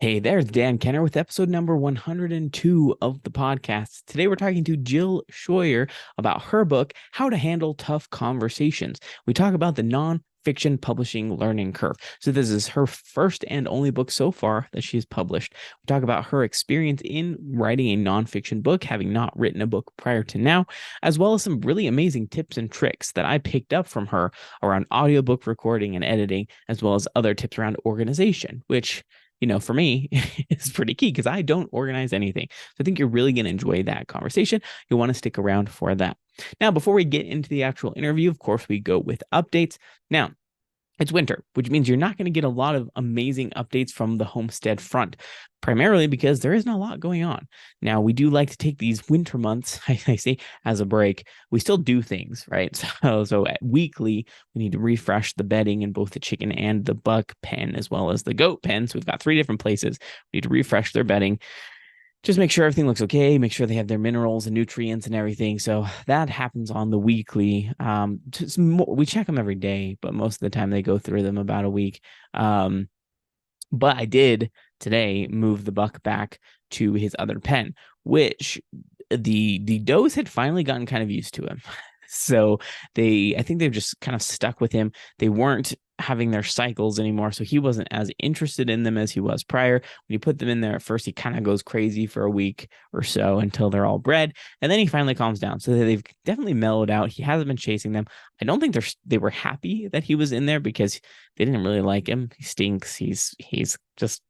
Hey, there's Dan Kenner with episode number 102 of the podcast. Today we're talking to Jill Shoyer about her book, How to Handle Tough Conversations. We talk about the non-fiction publishing learning curve. So this is her first and only book so far that she's published. We talk about her experience in writing a nonfiction book, having not written a book prior to now, as well as some really amazing tips and tricks that I picked up from her around audiobook recording and editing, as well as other tips around organization, which for me, it's pretty key because I don't organize anything. So I think you're really going to enjoy that conversation. You'll want to stick around for that. Now, before we get into the actual interview, of course, we go with updates. Now, it's winter, which means you're not going to get a lot of amazing updates from the homestead front, primarily because there isn't a lot going on. Now, we do like to take these winter months, I say, as a break. We still do things, right? So weekly, we need to refresh the bedding in both the chicken and the buck pen, as well as the goat pen. So we've got 3 different places. We need to refresh their bedding. Just make sure everything looks okay, make sure they have their minerals and nutrients and everything. So that happens on the weekly. We check them every day, but most of the time they go through them about a week. But I did today move the buck back to his other pen, which the does had finally gotten kind of used to him. So I think they've just kind of stuck with him. They weren't having their cycles anymore, so he wasn't as interested in them as he was prior. When you put them in there at first, he kind of goes crazy for a week or so until they're all bred, and then he finally calms down. So they've definitely mellowed out. He hasn't been chasing them. I don't think they were happy that he was in there because they didn't really like him. He stinks. He's just,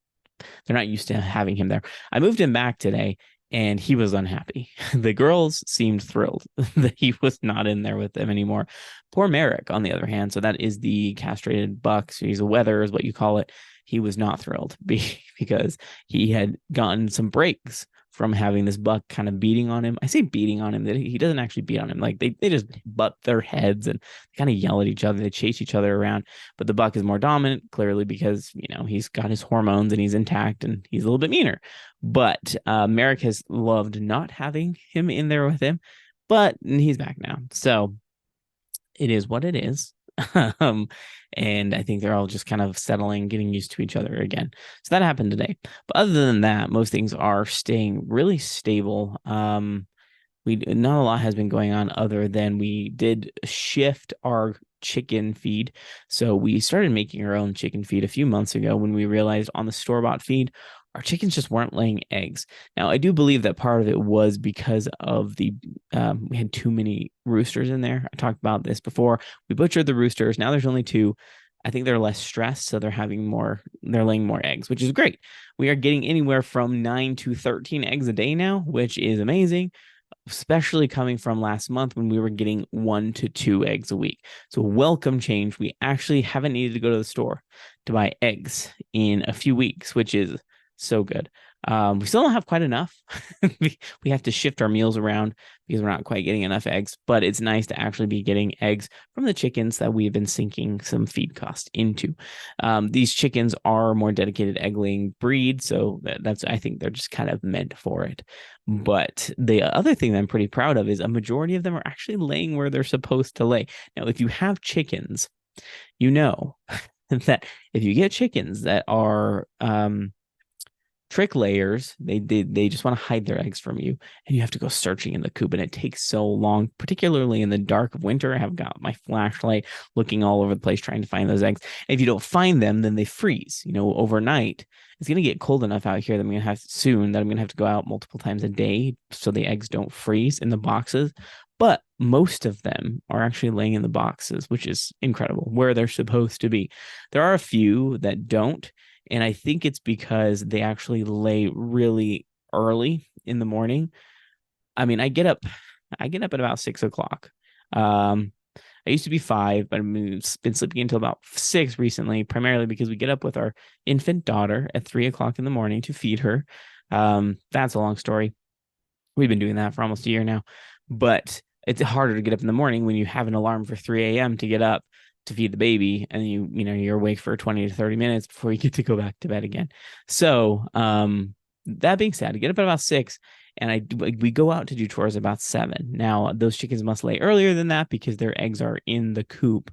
they're not used to having him there. I moved him back today, and he was unhappy. The girls seemed thrilled that he was not in there with them anymore. Poor Merrick, on the other hand, so that is the castrated buck. So he's a wether, is what you call it. He was not thrilled because he had gotten some breaks from having this buck kind of beating on him. I say beating on him, that he doesn't actually beat on him. Like they just butt their heads and kind of yell at each other. They chase each other around. But the buck is more dominant, clearly, because he's got his hormones and he's intact and he's a little bit meaner. But Merrick has loved not having him in there with him, but he's back now. So it is what it is. And I think they're all just kind of settling, getting used to each other again. So that happened today. But other than that, most things are staying really stable. Not a lot has been going on other than we did shift our chicken feed. So we started making our own chicken feed a few months ago when we realized on the store-bought feed, our chickens just weren't laying eggs. Now, I do believe that part of it was because of we had too many roosters in there. I talked about this before. We butchered the roosters. Now there's only 2. I think they're less stressed, so they're laying more eggs, which is great. We are getting anywhere from 9 to 13 eggs a day now, which is amazing, especially coming from last month when we were getting 1 to 2 eggs a week. So welcome change. We actually haven't needed to go to the store to buy eggs in a few weeks, which is so good. We still don't have quite enough. we have to shift our meals around because we're not quite getting enough eggs, but it's nice to actually be getting eggs from the chickens that we've been sinking some feed cost into. These chickens are more dedicated egg laying breed, so I think they're just kind of meant for it. But the other thing that I'm pretty proud of is a majority of them are actually laying where they're supposed to lay. Now, if you have chickens, that if you get chickens that are trick layers, they just want to hide their eggs from you, and you have to go searching in the coop, and it takes so long, particularly in the dark of winter. I have got my flashlight looking all over the place trying to find those eggs. And if you don't find them, then they freeze overnight. It's going to get cold enough out here that I'm going to have to go out multiple times a day so the eggs don't freeze in the boxes. But most of them are actually laying in the boxes, which is incredible, where they're supposed to be. There are a few that don't, and I think it's because they actually lay really early in the morning. I mean, I get up at about 6 o'clock. I used to be 5, but I've been sleeping until about 6 recently, primarily because we get up with our infant daughter at 3 o'clock in the morning to feed her. That's a long story. We've been doing that for almost a year now, but it's harder to get up in the morning when you have an alarm for 3 a.m. to get up to feed the baby, and you're awake for 20 to 30 minutes before you get to go back to bed again. So that being said, I get up at about 6, and we go out to do chores about 7. Now, those chickens must lay earlier than that because their eggs are in the coop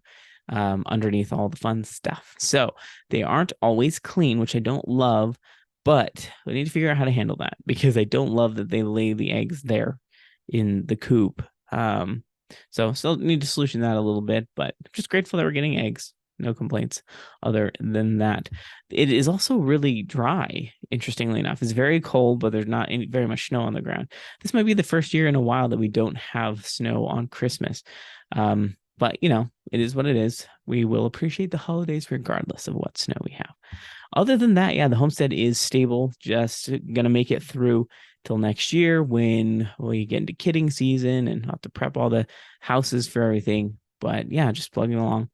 underneath all the fun stuff. So they aren't always clean, which I don't love, But we need to figure out how to handle that because I don't love that they lay the eggs there in the coop. So still need to solution that a little bit, but I'm just grateful that we're getting eggs. No complaints other than that. It is also really dry, interestingly enough. It's very cold, but there's not very much snow on the ground. This might be the first year in a while that we don't have snow on Christmas. But it is what it is. We will appreciate the holidays regardless of what snow we have. Other than that, yeah, the homestead is stable. Just gonna make it through till next year when we get into kidding season and have to prep all the houses for everything. But yeah, just plugging along.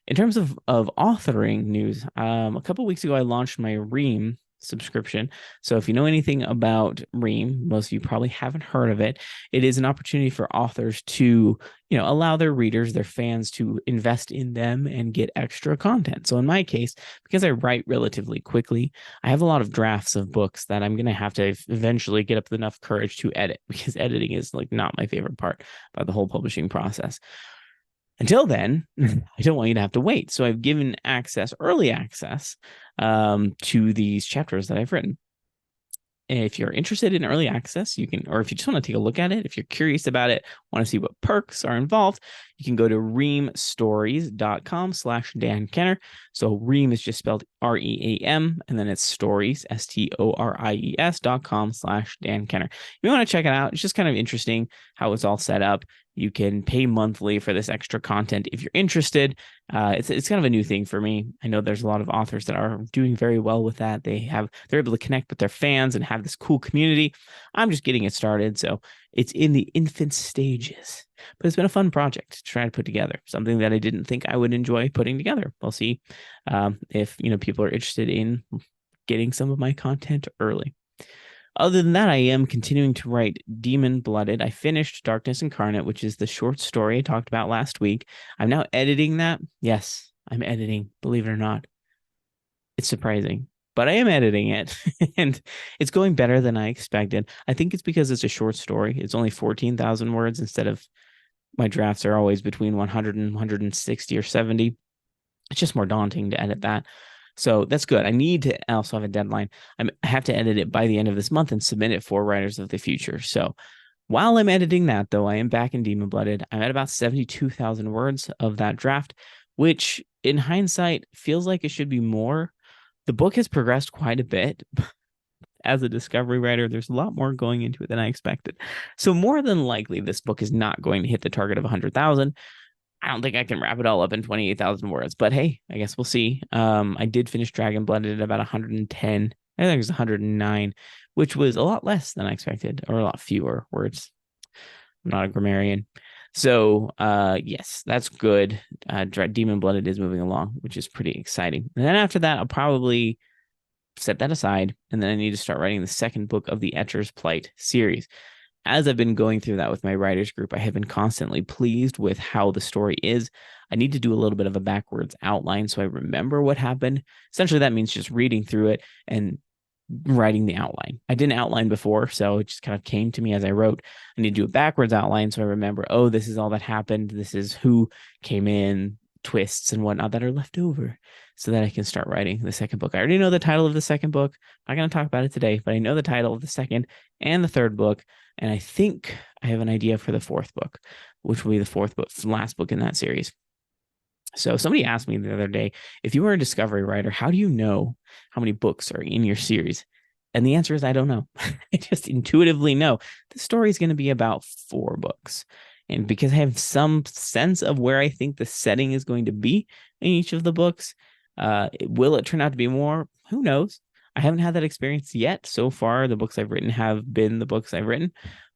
In terms of authoring news, a couple weeks ago I launched my Ream subscription. So if you know anything about Ream, most of you probably haven't heard of it. It is an opportunity for authors to, allow their readers, their fans to invest in them and get extra content. So in my case, because I write relatively quickly, I have a lot of drafts of books that I'm going to have to eventually get up enough courage to edit because editing is like not my favorite part about the whole publishing process. Until then, I don't want you to have to wait. So I've given early access, to these chapters that I've written. If you're interested in early access, you can, or if you just want to take a look at it, if you're curious about it, want to see what perks are involved, you can go to reamstories.com/Dan Kenner. So Ream is just spelled REAM, and then it's stories, STORIES.com/Dan Kenner. You want to check it out. It's just kind of interesting how it's all set up. You can pay monthly for this extra content if you're interested. It's kind of a new thing for me. I know there's a lot of authors that are doing very well with that. They're able to connect with their fans and have this cool community. I'm just getting it started, so it's in the infant stages. But it's been a fun project to try to put together, something that I didn't think I would enjoy putting together. We'll see if people are interested in getting some of my content early. Other than that, I am continuing to write Demon Blooded. I finished Darkness Incarnate, which is the short story I talked about last week. I'm now editing that. Yes, I'm editing, believe it or not. It's surprising, but I am editing it and it's going better than I expected. I think it's because it's a short story. It's only 14,000 words instead of my drafts are always between 100 and 160 or 70. It's just more daunting to edit that. So that's good. I need to also have a deadline. I have to edit it by the end of this month and submit it for Writers of the Future. So while I'm editing that, though, I am back in Demon Blooded. I'm at about 72,000 words of that draft, which in hindsight feels like it should be more. The book has progressed quite a bit. As a discovery writer, there's a lot more going into it than I expected. So more than likely, this book is not going to hit the target of 100,000. I don't think I can wrap it all up in 28,000 words, but hey, I guess we'll see. I did finish Dragon Blooded at about 110. I think it was 109, which was a lot less than I expected, or a lot fewer words. I'm not a grammarian. So, yes, that's good. Demon Blooded is moving along, which is pretty exciting. And then after that, I'll probably set that aside, and then I need to start writing the second book of the Etcher's Plight series. As I've been going through that with my writers group, I have been constantly pleased with how the story is. I need to do a little bit of a backwards outline so I remember what happened. Essentially, that means just reading through it and writing the outline. I didn't outline before, so it just kind of came to me as I wrote. I need to do a backwards outline so I remember, oh, this is all that happened. This is who came in, twists and whatnot that are left over so that I can start writing the second book. I already know the title of the second book. I'm not going to talk about it today, but I know the title of the second and the third book. And I think I have an idea for the fourth book, which will be the fourth book, last book in that series. So somebody asked me the other day, if you were a discovery writer, how do you know how many books are in your series? And the answer is I don't know. I just intuitively know the story is going to be about 4 books. And because I have some sense of where I think the setting is going to be in each of the books, will it turn out to be more? Who knows? I haven't had that experience yet. So far, the books I've written have been the books I've written,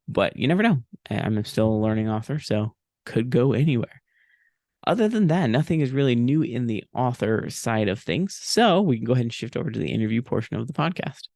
but you never know. I'm still a learning author, so could go anywhere. Other than that, nothing is really new in the author side of things. So we can go ahead and shift over to the interview portion of the podcast.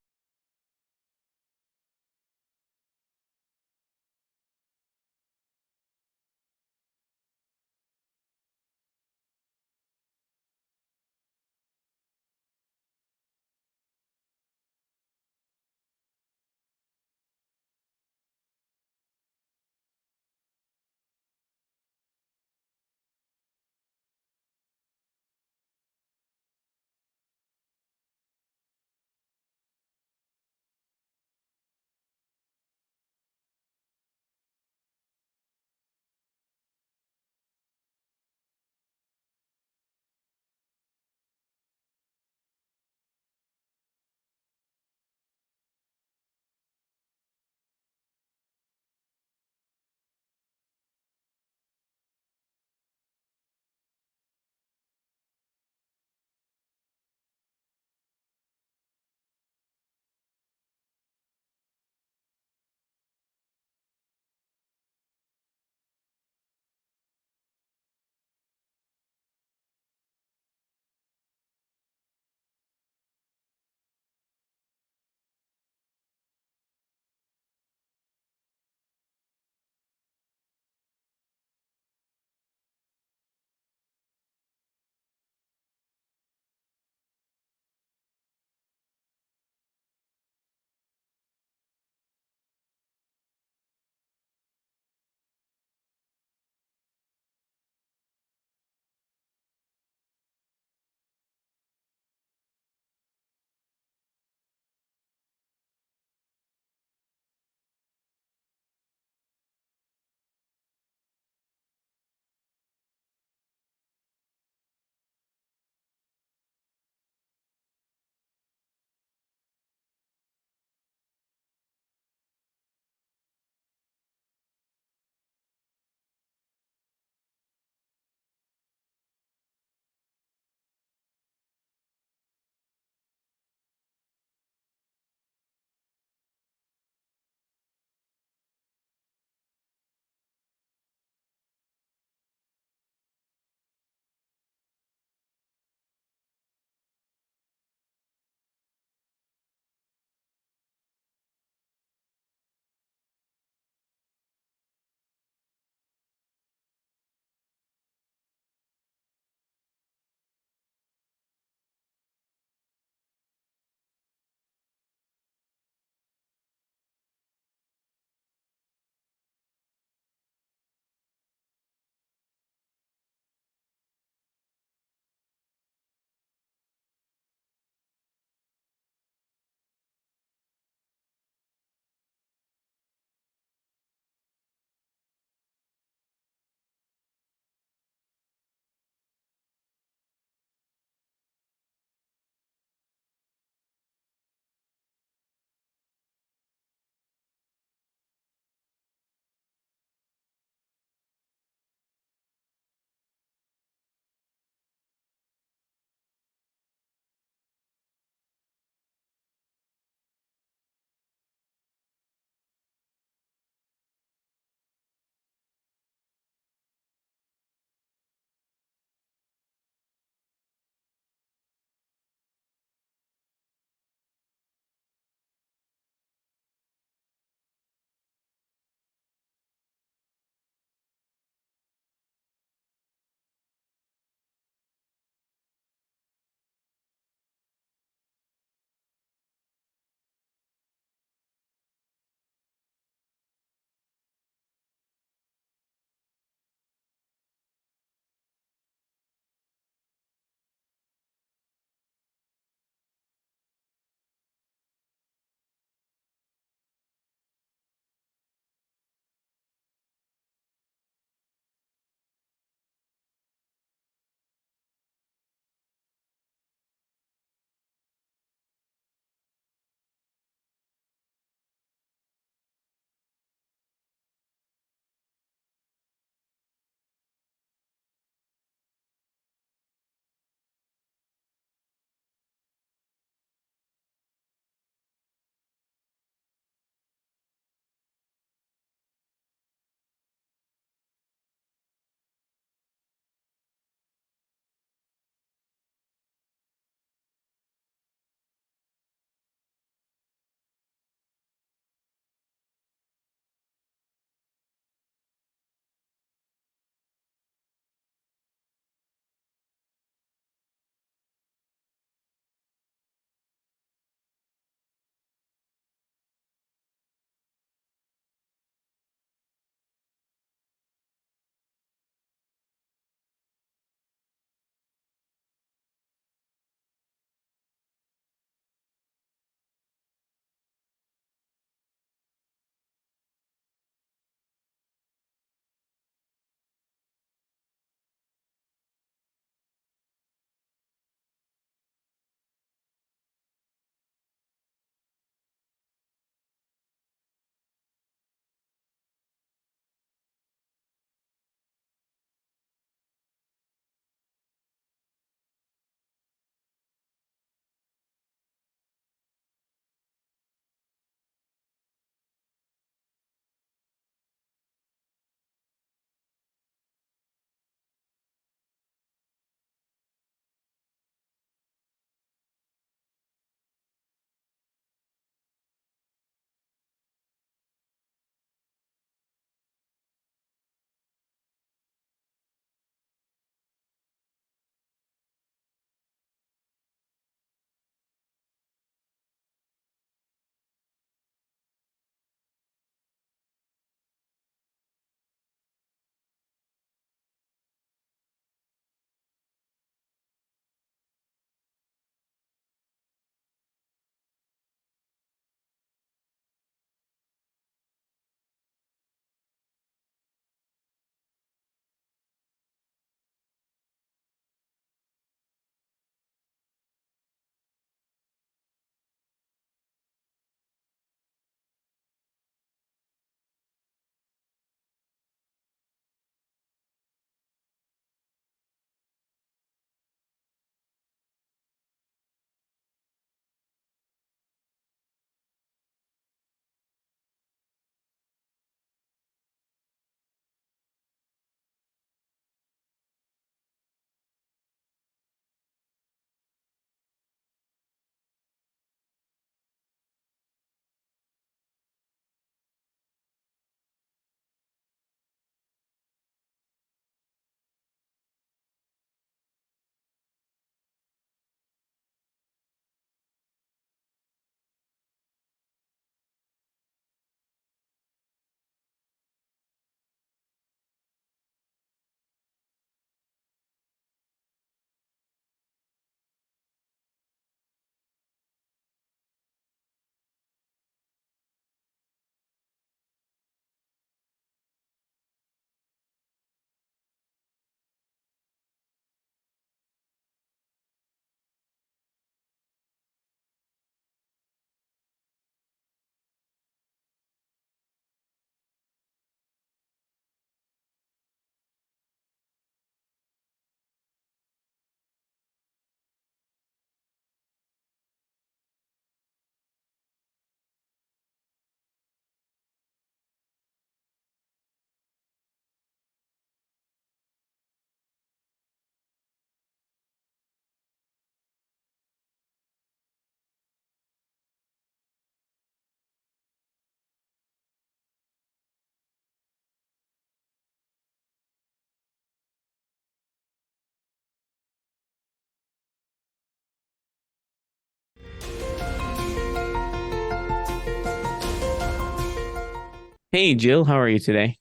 Hey, Jill, how are you today?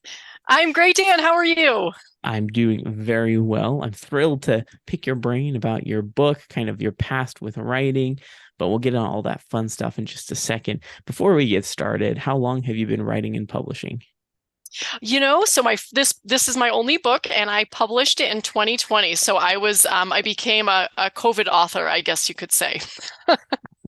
I'm great, Dan. How are you? I'm doing very well. I'm thrilled to pick your brain about your book, kind of your past with writing, but we'll get on all that fun stuff in just a second. Before we get started, how long have you been writing and publishing? So my this is my only book, and I published it in 2020. So I became a COVID author, I guess you could say.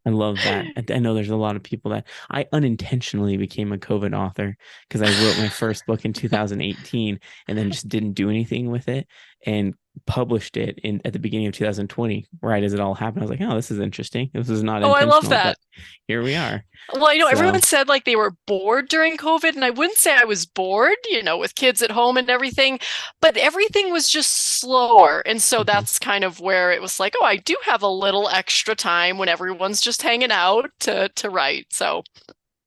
I love that. I know there's a lot of people that I unintentionally became a COVID author because I wrote my first book in 2018 and then just didn't do anything with it and published it in at the beginning of 2020, right as it all happened. I was like, oh, this is interesting. This is not Oh, I love intentional, but that. here we are. Well, I know everyone So, said like they were bored during COVID, and I wouldn't say I was bored, with kids at home and everything, but everything was just slower. And so mhm. that's kind of where it was like, oh, I do have a little extra time when everyone's just hanging out to write. So,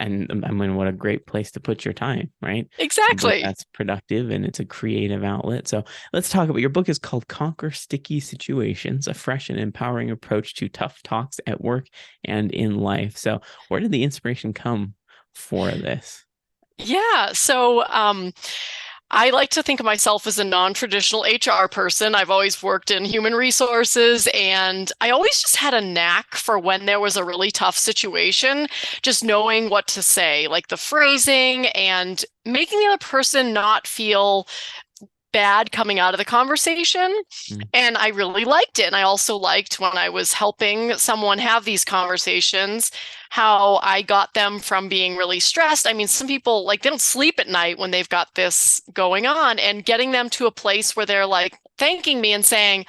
And I mean, what a great place to put your time, right? A book exactly. that's productive and it's a creative outlet. So let's talk about your book is called Conquer Sticky Situations, a fresh and empowering approach to tough talks at work and in life. So where did the inspiration come for this? Yeah. So, I like to think of myself as a non-traditional HR person. I've always worked in human resources, and I always just had a knack for when there was a really tough situation, just knowing what to say, like the phrasing and making the other person not feel bad coming out of the conversation. Mm, And I really liked it. And I also liked when I was helping someone have these conversations, how I got them from being really stressed. I mean, some people like they don't sleep at night when they've got this going on, and getting them to a place where they're like thanking me and saying,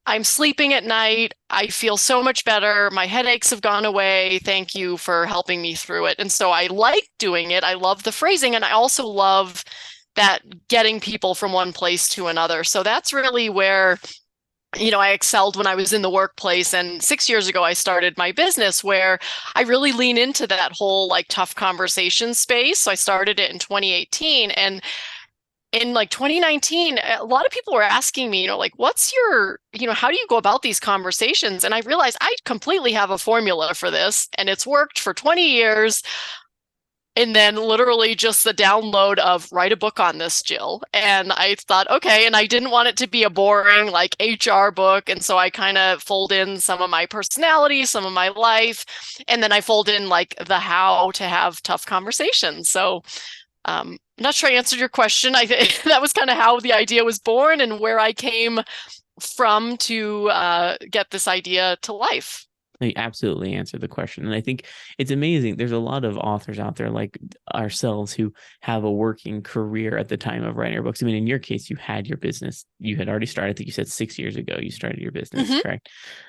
I'm sleeping at night. I feel so much better. My headaches have gone away. Thank you for helping me through it. And so I like doing it. I love the phrasing, and I also love that getting people from one place to another. So that's really where I excelled when I was in the workplace. And 6 years ago, I started my business where I really lean into that whole like tough conversation space. So I started it in 2018. And in like 2019, a lot of people were asking me, like, what's your, how do you go about these conversations? And I realized I completely have a formula for this, and it's worked for 20 years. And then literally just the download of write a book on this, Jill. And I thought, okay. And I didn't want it to be a boring like HR book. And so I kind of fold in some of my personality, some of my life. And then I fold in like the how to have tough conversations. So I'm not sure I answered your question. I think that was kind of how the idea was born and where I came from to get this idea to life. They absolutely answered the question. And I think it's amazing. There's a lot of authors out there like ourselves who have a working career at the time of writing your books. I mean, in your case, you had your business. You had already started. I think you said 6 years ago you started your business, Mm-hmm. correct?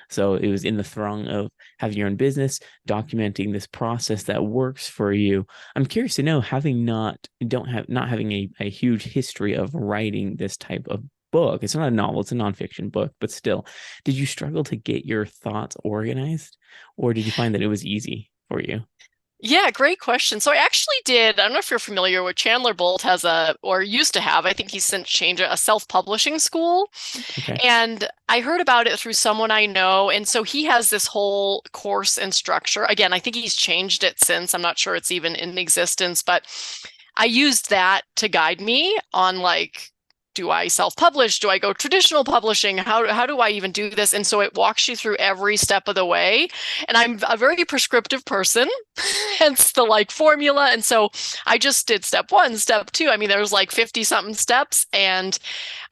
So it was in the throng of having your own business, documenting this process that works for you. I'm curious to know, having not having a huge history of writing this type of book. It's not a novel, it's a nonfiction book, but still, did you struggle to get your thoughts organized, or did you find that it was easy for you? Yeah, great question. So I actually did. I don't know if you're familiar with Chandler Bolt has or used to have, I think he's since changed it, a self-publishing school. Okay. And I heard about it through someone I know. And so he has this whole course and structure. Again, I think he's changed it since. I'm not sure it's even in existence, but I used that to guide me on like, do I self-publish? Do I go traditional publishing? How do I even do this? And so it walks you through every step of the way. And I'm a very prescriptive person, hence the like formula. And so I just did step one, step two. I mean, there's like 50 something steps, and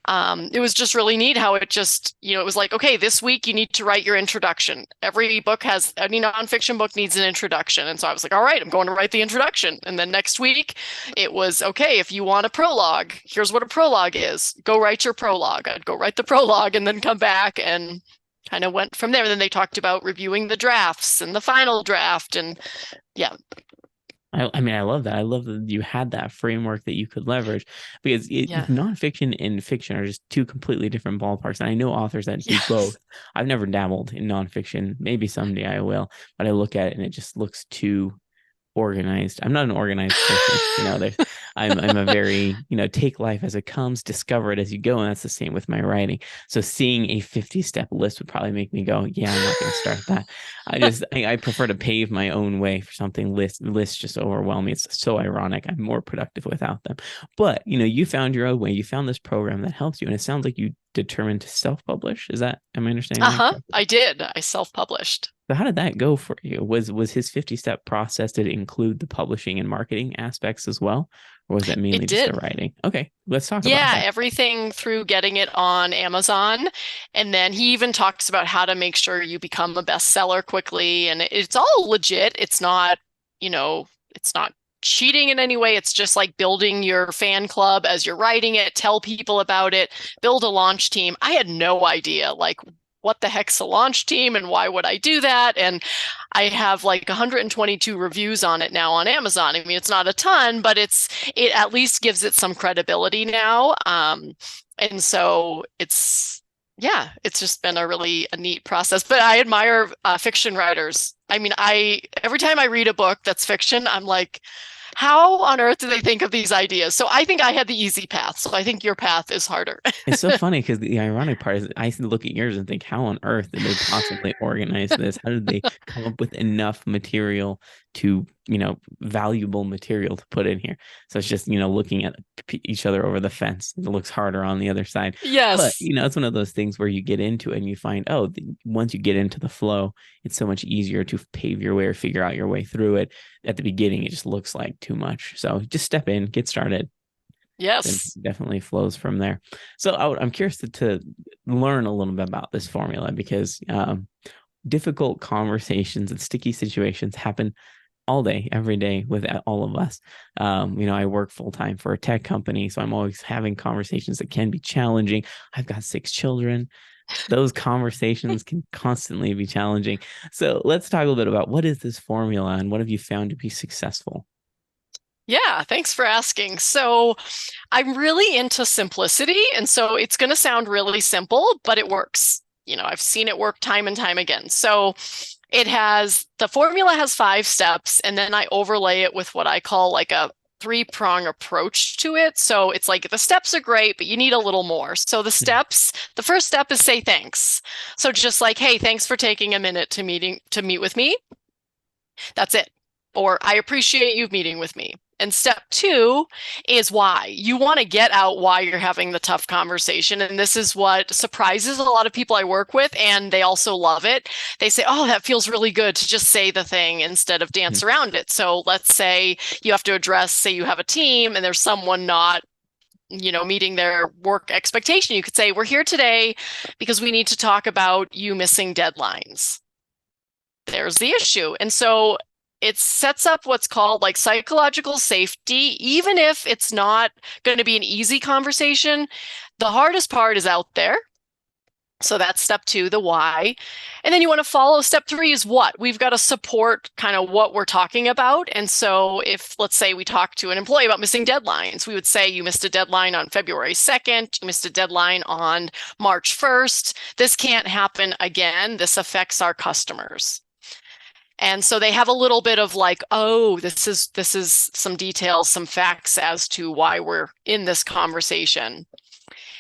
it was just really neat how it just, it was like, okay, this week you need to write your introduction. Every book has, any nonfiction book needs an introduction. And so I was like, all right, I'm going to write the introduction. And then next week it was, okay, if you want a prologue, here's what a prologue is. Go write your prologue. I'd go write the prologue and then come back and kind of went from there. And then they talked about reviewing the drafts and the final draft. And yeah, I mean, I love that. I love that you had that framework that you could leverage because yeah, nonfiction and fiction are just two completely different ballparks. And I know authors that do both. yes. I've never dabbled in nonfiction. Maybe someday I will, but I look at it and it just looks too organized. I'm not an organized person. There's I'm a very, take life as it comes, discover it as you go. And that's the same with my writing. So seeing a 50-step list would probably make me go, yeah, I'm not going to start that. I prefer to pave my own way for something. Lists just overwhelm me. It's so ironic. I'm more productive without them. But, you found your own way. You found this program that helps you. And it sounds like you determined to self-publish. Am I understanding that Uh-huh. correctly? I did. I self-published. So how did that go for you? Was his 50-step process, did it include the publishing and marketing aspects as well? Or was that It mainly just the did. writing? Okay, let's talk about Yeah, that. everything through getting it on Amazon. And then he even talks about how to make sure you become a bestseller quickly. And it's all legit. It's not cheating in any way. It's just like building your fan club as you're writing it, tell people about it, build a launch team. I had no idea, like, what the heck's a launch team and why would I do that? And I have like 122 reviews on it now on Amazon. I mean, it's not a ton, but it at least gives it some credibility now. And so yeah, it's just been a neat process. But I admire fiction writers. I mean, I every time I read a book that's fiction, I'm like, how on earth do they think of these ideas? So I think I had the easy path. So I think your path is harder. It's so funny because the ironic part is I look at yours and think, how on earth did they possibly organize this? How did they come up with enough material to, valuable material to put in here? So it's just, looking at each other over the fence. It looks harder on the other side. But, Yes. it's one of those things where you get into it and you find, oh, once you get into the flow, it's so much easier to pave your way or figure out your way through it. At the beginning, it just looks like too much. So just step in, get started. Then Yes. definitely flows from there. So I'm curious to learn a little bit about this formula because difficult conversations and sticky situations happen all day, every day with all of us. I work full time for a tech company, so I'm always having conversations that can be challenging. I've got 6 children. Those conversations can constantly be challenging. So let's talk a little bit about what is this formula and what have you found to be successful? Yeah, thanks for asking. So I'm really into simplicity. And so it's going to sound really simple, but it works. I've seen it work time and time again. So the formula has 5 steps, and then I overlay it with what I call like a 3-prong approach to it. So it's like the steps are great, but you need a little more. So the first step is say thanks. So just like, hey, thanks for taking a minute to meet with me. That's it. Or I appreciate you meeting with me. And step 2 is why. You want to get out why you're having the tough conversation. And this is what surprises a lot of people I work with, and they also love it. They say, oh, that feels really good to just say the thing instead of dance around it. So let's say you have to address, say you have a team and there's someone not meeting their work expectation. You could say, we're here today because we need to talk about you missing deadlines. There's the issue. And so it sets up what's called like psychological safety. Even if it's not going to be an easy conversation, the hardest part is out there. So that's step 2, the why. And then you want to follow step 3 is what? We've got to support kind of what we're talking about. And so if, let's say, we talk to an employee about missing deadlines, we would say, you missed a deadline on February 2nd, you missed a deadline on March 1st. This can't happen again. This affects our customers. And so they have a little bit of like, oh, this is some details, some facts as to why we're in this conversation.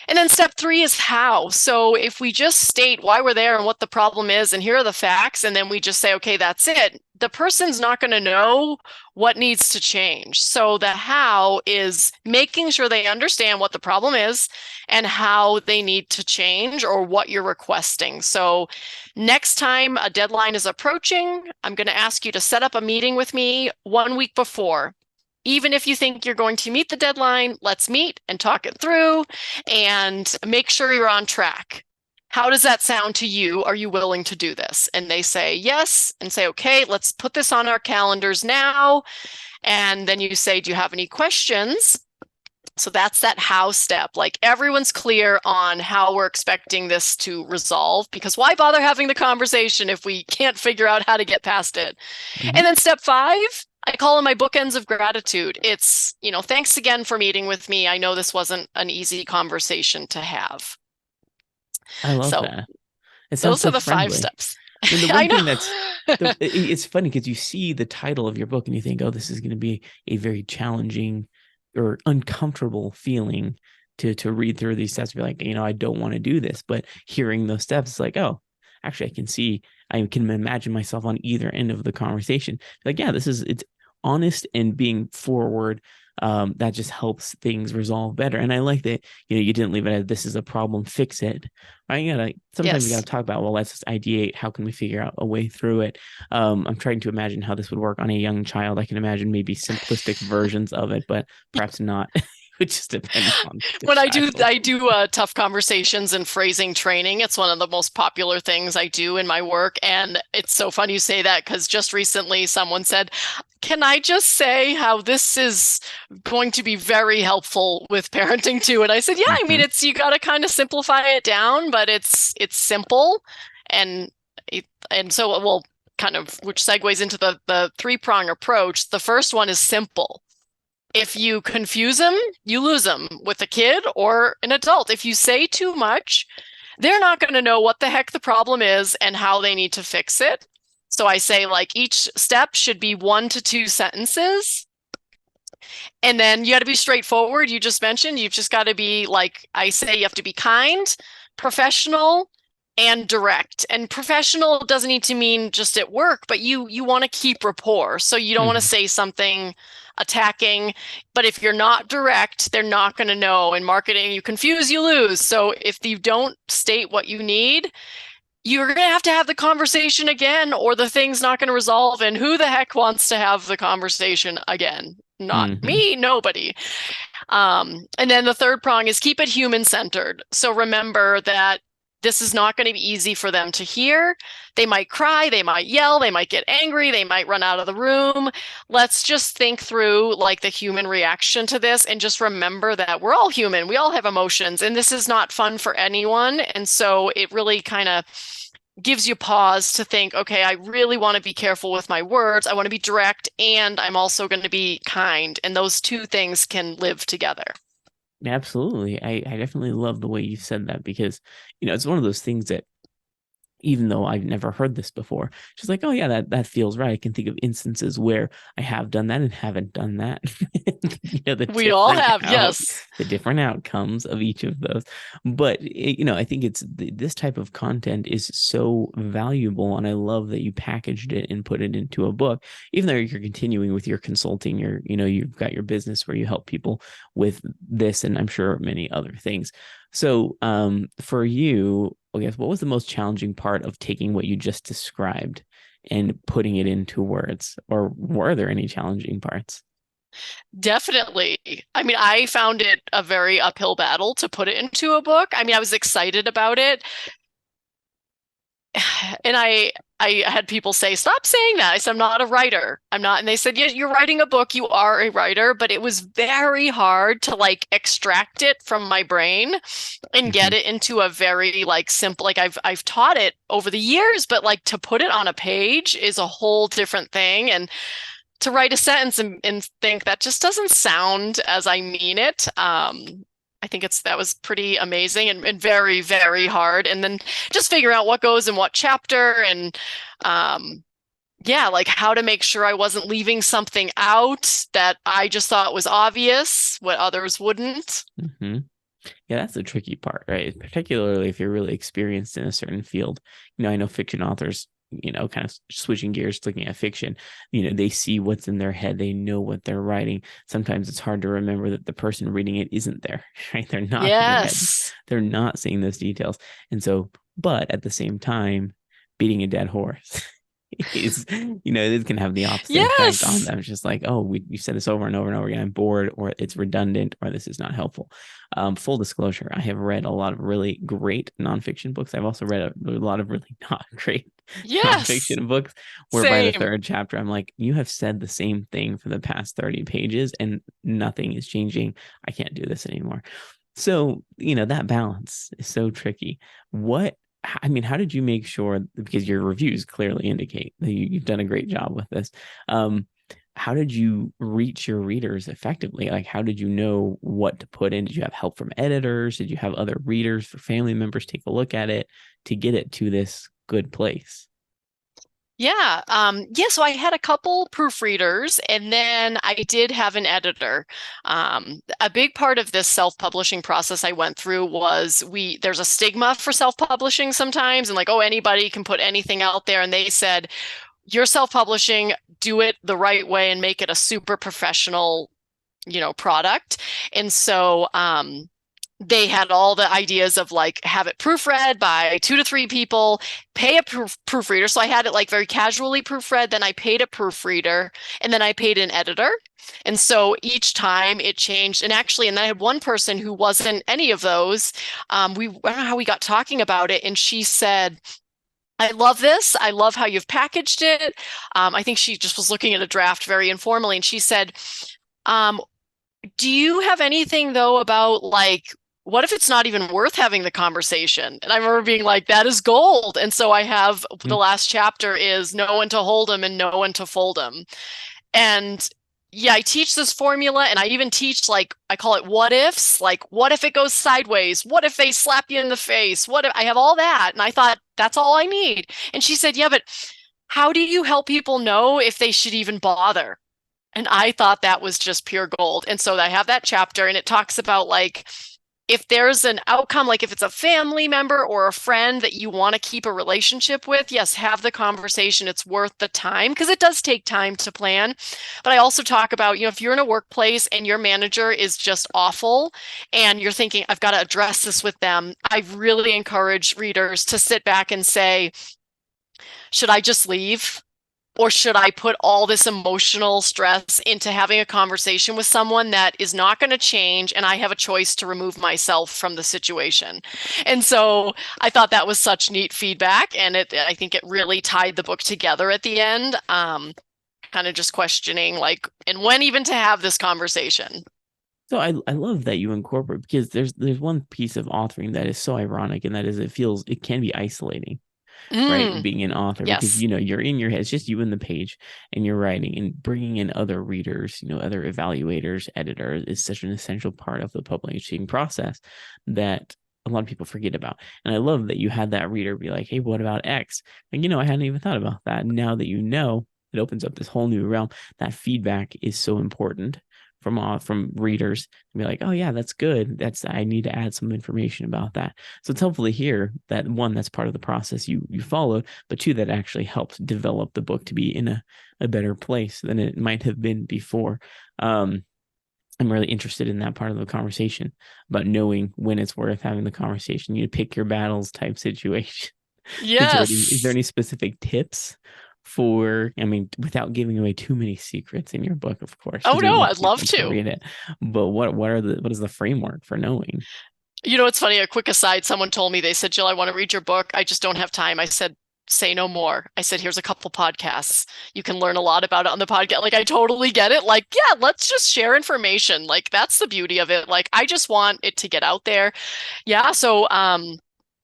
And then step 3 is how. So if we just state why we're there and what the problem is, and here are the facts, and then we just say, okay, that's it, the person's not going to know what needs to change. So the how is making sure they understand what the problem is and how they need to change or what you're requesting. So next time a deadline is approaching, I'm going to ask you to set up a meeting with me 1 week before. Even if you think you're going to meet the deadline, let's meet and talk it through and make sure you're on track. How does that sound to you? Are you willing to do this? And they say yes, and say, okay, let's put this on our calendars now. And then you say, do you have any questions? So that's that how step. Like everyone's clear on how we're expecting this to resolve, because why bother having the conversation if we can't figure out how to get past it? Mm-hmm. And then step 5, I call them my bookends of gratitude. It's, thanks again for meeting with me. I know this wasn't an easy conversation to have. I love So that. It sounds those so are the 5 friendly. steps. I mean, the I one know. thing it's funny because you see the title of your book and you think, oh, this is going to be a very challenging or uncomfortable feeling to read through these steps, be like, I don't want to do this. But hearing those steps, it's like, oh, actually, I can imagine myself on either end of the conversation. Like, yeah, it's honest and being forward. That just helps things resolve better. And I like that, you didn't leave it as this is a problem, fix it. Right? Sometimes you Yes. gotta talk about, well, let's just ideate. How can we figure out a way through it? I'm trying to imagine how this would work on a young child. I can imagine maybe simplistic versions of it, but perhaps not. It just depends on the When child. I do tough conversations and phrasing training. It's one of the most popular things I do in my work. And it's so funny you say that because just recently someone said, can I just say how this is going to be very helpful with parenting too? And I said, yeah, I mean, Hmm. it's you got to kind of simplify it down, but it's simple. And and so it will kind of, which segues into the three-prong approach. The first one is simple. If you confuse them, you lose them with a kid or an adult. If you say too much, they're not going to know what the heck the problem is and how they need to fix it. So I say, like, each step should be 1 to 2 sentences. And then you got to be straightforward. You just mentioned you've just got to be, like I say, you have to be kind, professional, and direct. And professional doesn't need to mean just at work, but you want to keep rapport. So you don't want to Hmm. say something attacking, but if you're not direct, they're not going to know. In marketing, you confuse, you lose. So if you don't state what you need, you're going to have the conversation again, or the thing's not going to resolve. And who the heck wants to have the conversation again? Not Hmm. me, nobody. And then the third prong is keep it human centered. So remember that this is not going to be easy for them to hear. They might cry, they might yell, they might get angry, they might run out of the room. Let's just think through like the human reaction to this and just remember that we're all human. We all have emotions, and this is not fun for anyone. And so it really kind of gives you pause to think, okay, I really want to be careful with my words. I want to be direct, and I'm also going to be kind. And those two things can live together. Absolutely. I definitely love the way you said that because, it's one of those things that even though I've never heard this before, she's like, oh yeah, that feels right. I can think of instances where I have done that and haven't done that. The We all different have, yes. the different outcomes of each of those. But I think this type of content is so valuable, and I love that you packaged it and put it into a book. Even though you're continuing with your consulting, you've got your business where you help people with this, and I'm sure many other things. So, for you, I guess, what was the most challenging part of taking what you just described and putting it into words? Or were there any challenging parts? Definitely. I mean, I found it a very uphill battle to put it into a book. I mean, I was excited about it. And I had people say, stop saying that. I said, I'm not a writer. I'm not. And they said, yeah, you're writing a book. You are a writer. But it was very hard to like extract it from my brain and get Hmm. it into a very like simple, like I've taught it over the years, but like to put it on a page is a whole different thing. And to write a sentence and think that just doesn't sound as I mean it. I think that was pretty amazing and very, very hard. And then just figure out what goes in what chapter and yeah, like how to make sure I wasn't leaving something out that I just thought was obvious, what others wouldn't. Hmm. Yeah, that's the tricky part, right? Particularly if you're really experienced in a certain field. I know fiction authors, kind of switching gears, looking at fiction, they see what's in their head. They know what they're writing. Sometimes it's hard to remember that the person reading it isn't there, right? They're not in their head. Yes. They're not seeing those details. And so, but at the same time, beating a dead horse is, this can have the opposite effect on Yes. them. It's just like, oh, we said this over and over and over again. I'm bored, or it's redundant, or this is not helpful. Full disclosure, I have read a lot of really great nonfiction books. I've also read a lot of really not great Yes. nonfiction books where by the Same. third chapter, I'm like, you have said the same thing for the past 30 pages and nothing is changing. I can't do this anymore. So, that balance is so tricky. How did you make sure, because your reviews clearly indicate that you've done a great job with this. How did you reach your readers effectively? Like, how did you know what to put in? Did you have help from editors? Did you have other readers for family members take a look at it to get it to this good place? Yeah. So I had a couple proofreaders and then I did have an editor. A big part of this self-publishing process I went through was there's a stigma for self-publishing sometimes and like, oh, anybody can put anything out there. And they said, you're self-publishing, do it the right way and make it a super professional, product. And so, they had all the ideas of like have it proofread by 2 to 3 people, pay a proofreader. So I had it like very casually proofread. Then I paid a proofreader and then I paid an editor. And so each time it changed. And I had one person who wasn't any of those. I don't know how we got talking about it. And she said, I love this. I love how you've packaged it. I think she just was looking at a draft very informally. And she said, um, do you have anything though about like, what if it's not even worth having the conversation? And I remember being like, that is gold. And so I have the Mm. last chapter is know when to hold them and know when to fold them. And yeah, I teach this formula and I even teach like, I call it what ifs, like what if it goes sideways? What if they slap you in the face? What if I have all that? And I thought, that's all I need. And she said, yeah, but how do you help people know if they should even bother? And I thought that was just pure gold. And so I have that chapter and it talks about like if there's an outcome, like if it's a family member or a friend that you want to keep a relationship with, yes, have the conversation. It's worth the time because it does take time to plan. But I also talk about, if you're in a workplace and your manager is just awful and you're thinking, I've got to address this with them, I really encourage readers to sit back and say, should I just leave? Or should I put all this emotional stress into having a conversation with someone that is not going to change and I have a choice to remove myself from the situation? And so I thought that was such neat feedback. And I think it really tied the book together at the end. Kind of just questioning like, and when even to have this conversation. So I love that you incorporate, because there's one piece of authoring that is so ironic, and that is it can be isolating, right? Mm, Being an author, because yes. you're in your head, it's just you and the page, and you're writing, and bringing in other readers, other evaluators, editors is such an essential part of the publishing process that a lot of people forget about. And I love that you had that reader be like, hey, what about X? And I hadn't even thought about that. Now that it opens up this whole new realm. That feedback is so important from readers to be like, oh yeah, that's good. I need to add some information about that. So it's helpful to hear that, one, that's part of the process you followed, but two, that actually helped develop the book to be in a better place than it might have been before. I'm really interested in that part of the conversation about knowing when it's worth having the conversation. You pick your battles type situation. Is there Yes. any specific tips for, I mean, without giving away too many secrets in your book, of course, Oh because we no, want I'd love people to to. read it. But what is the framework for knowing? It's funny, a quick aside, someone told me, they said, Jill, I want to read your book. I just don't have time. I said, say no more. I said, here's a couple podcasts. You can learn a lot about it on the podcast. Like, I totally get it. Like, yeah, let's just share information. Like, that's the beauty of it. Like, I just want it to get out there. Yeah. So,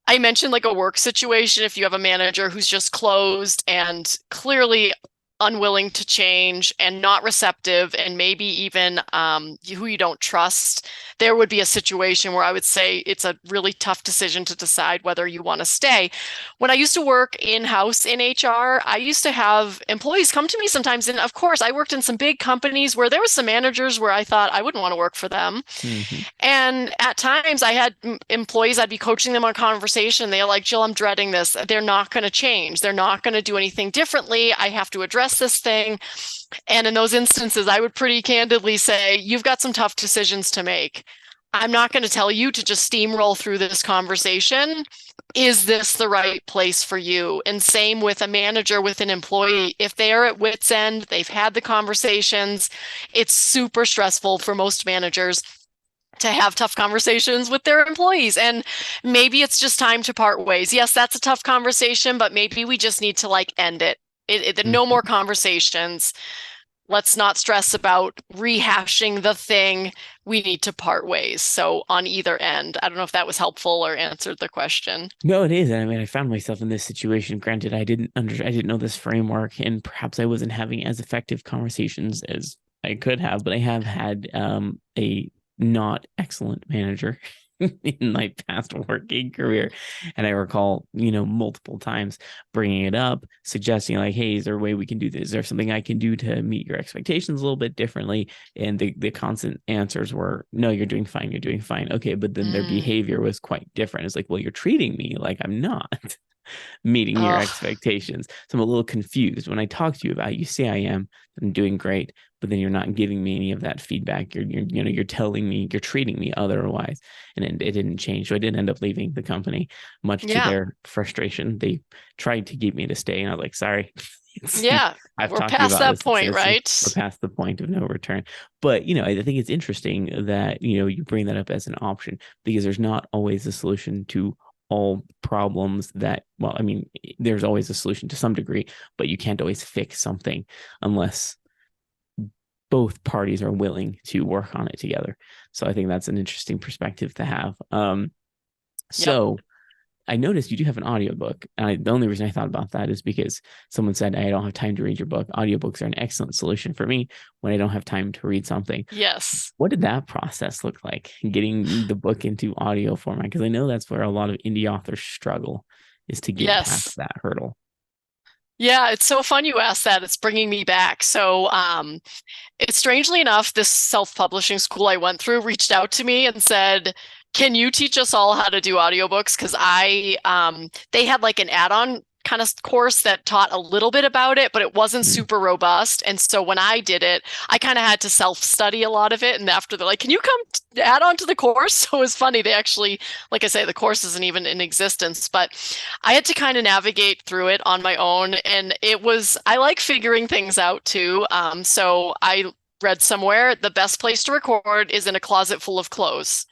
I mentioned like a work situation. If you have a manager who's just closed and clearly unwilling to change and not receptive, and maybe even who you don't trust, there would be a situation where I would say it's a really tough decision to decide whether you want to stay. When I used to work in-house in HR, I used to have employees come to me sometimes. And of course, I worked in some big companies where there was some managers where I thought I wouldn't want to work for them. Mm-hmm. And at times I had employees, I'd be coaching them on conversation. They're like, Jill, I'm dreading this. They're not going to change. They're not going to do anything differently. I have to address this thing. And in those instances, I would pretty candidly say, you've got some tough decisions to make. I'm not going to tell you to just steamroll through this conversation. Is this the right place for you? And same with a manager with an employee. If they're at wit's end, they've had the conversations, it's super stressful for most managers to have tough conversations with their employees. And maybe it's just time to part ways. Yes, that's a tough conversation, but maybe we just need to like end it. No more conversations. Let's not stress about rehashing the thing. We need to part ways. So on either end, I don't know if that was helpful or answered the question. No, it is. I mean, I found myself in this situation. Granted, I didn't know this framework, and perhaps I wasn't having as effective conversations as I could have. But I have had a not excellent manager in my past working career. And I recall, multiple times bringing it up, suggesting like, hey, is there a way we can do this? Is there something I can do to meet your expectations a little bit differently? And the constant answers were, no, you're doing fine. You're doing fine. Okay. But then their Mm. behavior was quite different. It's like, well, you're treating me like I'm not meeting your Oh, expectations. So I'm a little confused when I talk to you about it. You say I'm doing great, but then you're not giving me any of that feedback. You're telling me, you're treating me otherwise, and it didn't change. So I did end up leaving the company, much to yeah. their frustration. They tried to get me to stay, and I was like, sorry. Yeah. I've We're talked to you past about that this. point, We're right? past the point of no return. But I think it's interesting that you bring that up as an option, because there's not always a solution to all problems that, well, I mean, there's always a solution to some degree, but you can't always fix something unless both parties are willing to work on it together. So I think that's an interesting perspective to have. Yep. So I noticed you do have an audiobook. And the only reason I thought about that is because someone said, I don't have time to read your book. Audiobooks are an excellent solution for me when I don't have time to read something. Yes. What did that process look like, getting the book into audio format? Because I know that's where a lot of indie authors struggle, is to get past Yes. that hurdle. Yeah, it's so fun you asked that. It's bringing me back. So, it's strangely enough, this self-publishing school I went through reached out to me and said, "Can you teach us all how to do audiobooks?" Because they had like an add-on kind of course that taught a little bit about it, but it wasn't Mm. super robust. And so when I did it, I kind of had to self-study a lot of it. And after they're like, "Can you come add on to the course?" So it was funny. They actually, like I say, the course isn't even in existence, but I had to kind of navigate through it on my own. And I like figuring things out too. So I read somewhere the best place to record is in a closet full of clothes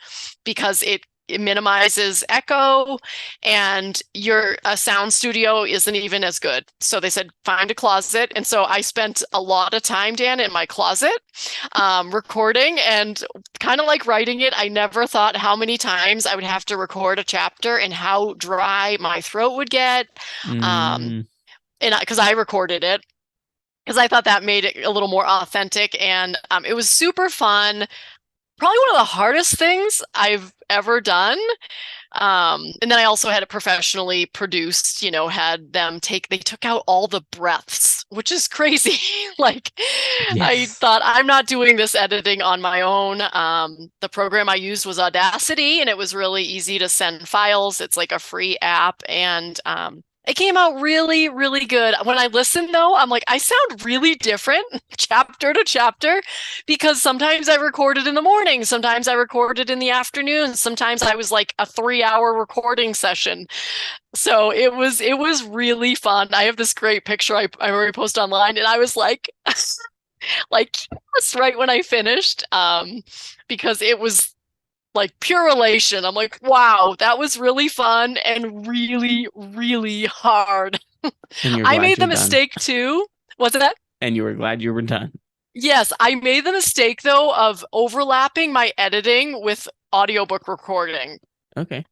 because it minimizes echo and your a sound studio isn't even as good. So they said find a closet. And so I spent a lot of time, Dan, in my closet recording and kind of like writing it. I never thought how many times I would have to record a chapter and how dry my throat would get. Um, Mm. and because I recorded it because I thought that made it a little more authentic and it was super fun. Probably one of the hardest things I've ever done. And then I also had it professionally produced, had they took out all the breaths, which is crazy. Like, I Yes. thought I'm not doing this editing on my own. The program I used was Audacity, and it was really easy to send files. It's like a free app, and it came out really, really good. When I listen, though, I'm like, I sound really different chapter to chapter because sometimes I recorded in the morning, sometimes I recorded in the afternoon, sometimes I was like a 3-hour recording session. So it was really fun. I have this great picture I already posted online, and I was like, like yes, right when I finished, because it was like pure elation. I'm like, wow, that was really fun and really, really hard. And you're I glad made the you're done. mistake too. What's that? And you were glad you were done. Yes, I made the mistake though of overlapping my editing with audiobook recording. Okay.